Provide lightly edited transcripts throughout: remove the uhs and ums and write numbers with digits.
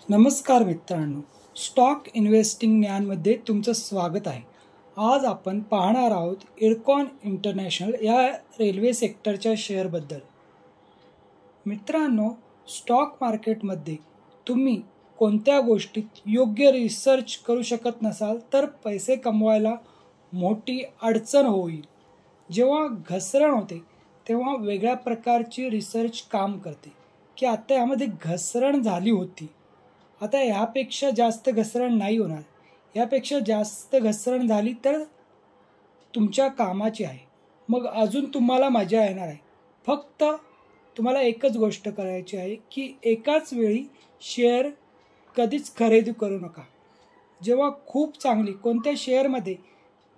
नमस्कार मित्रांनो, stock investing ज्ञानमध्ये तुमचं स्वागत आहे. आज आपण पाहणार आहोत इरकॉन इंटरनॅशनल या रेल्वे सेक्टरच्या शेअरबद्दल. मित्रांनो, स्टॉक मार्केटमध्ये तुम्ही कोणत्या गोष्टीत योग्य रिसर्च करू शकत नसाल तर पैसे कमवायला मोठी अडचण होईल. जेव्हा घसरण होते तेव्हा वेगळ्या प्रकारची रिसर्च काम करते की आता यामध्ये घसरण झाली होती, आता ह्यापेक्षा जास्त घसरण नाही होणार, यापेक्षा जास्त घसरण झाली तर तुमच्या कामाची आहे, मग अजून तुम्हाला मजा येणार आहे. फक्त तुम्हाला एकच गोष्ट करायची आहे की एकाच वेळी शेअर कधीच खरेदी करू नका. जेव्हा खूप चांगली कोणत्या शेअरमध्ये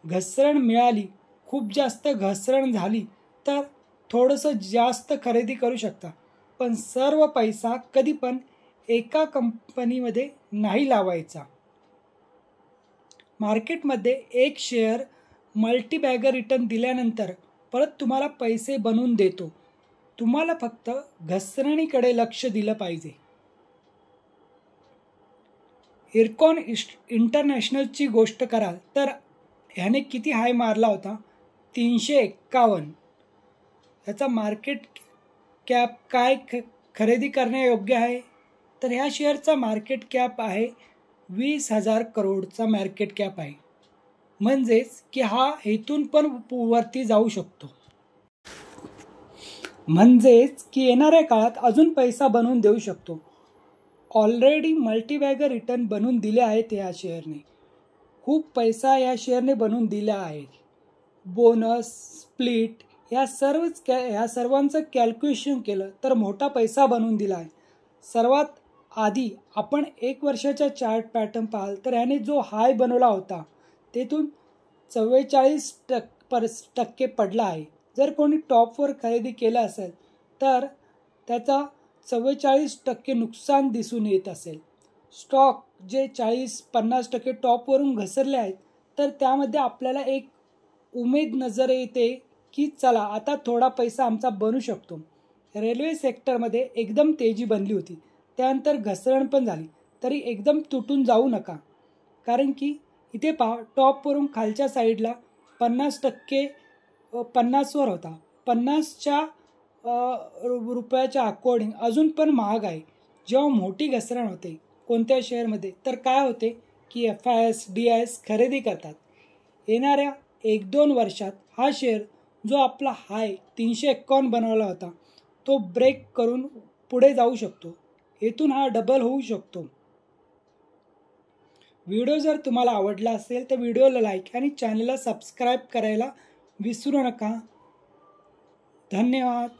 घसरण मिळाली, खूप जास्त घसरण झाली तर थोडंसं जास्त खरेदी करू शकता, पण सर्व पैसा कधी पण एका कंपनीमध्ये नाही लावायचा. मार्केटमध्ये एक शेअर मल्टीबॅगर रिटर्न दिल्यानंतर परत तुम्हाला पैसे बनवून देतो. तुम्हाला फक्त घसरणीकडे लक्ष दिलं पाहिजे. इरकॉन इंटरनॅशनलची गोष्ट कराल तर ह्याने किती हाय मारला होता, 351. याचा मार्केट कॅप काय खरेदी करण्यायोग्य आहे तर ह्या शेअरचा मार्केट कॅप आहे 20,000 करोडचा मार्केट कॅप आहे. म्हणजेच की हा इथून पण वरती जाऊ शकतो. म्हणजेच की येणाऱ्या काळात अजून पैसा बनवून देऊ शकतो. ऑलरेडी मल्टीबॅगर रिटर्न बनवून दिले आहेत या शेअरने. खूप पैसा या शेअरने बनवून दिला आहे. बोनस, स्प्लिट ह्या सर्वांचं कॅल्क्युलेशन केलं तर मोठा पैसा बनवून दिला आहे. सर्वात आधी आपण 1 वर्षाचा चार्ट पॅटर्न पाहाल तर याने जो हाय बनवला होता तेथून 44% पडला आहे. जर कोणी टॉपवर खरेदी केलं असेल तर त्याचा 44% नुकसान दिसून येत असेल. स्टॉक जे 40-50% टॉपवरून घसरले आहेत तर त्यामध्ये आपल्याला एक उमेद नजर येते की चला आता थोडा पैसा आमचा बनू शकतो. रेल्वे सेक्टरमध्ये एकदम तेजी बनली होती, त्यानंतर घसरण पण झाली, तरी एकदम तुटून जाऊ नका. कारण की इथे पहा, टॉपवरून खालच्या साईडला 50% 50वर होता. 50च्या रुपयाच्या अकॉर्डिंग अजून पण महाग आहे. जेव्हा मोठी घसरण होते कोणत्या शेअरमध्ये तर काय होते की FIS, DIS खरेदी करतात. येणाऱ्या 1-2 वर्षात हा शेअर जो आपला हाय 351 बनवला होता तो ब्रेक करून पुढे जाऊ शकतो. येथून हा डबल होऊ शकतो. व्हिडिओ जर तुम्हाला आवडला असेल तर व्हिडिओला लाईक आणि चॅनलला सबस्क्राईब करायला विसरू नका. धन्यवाद.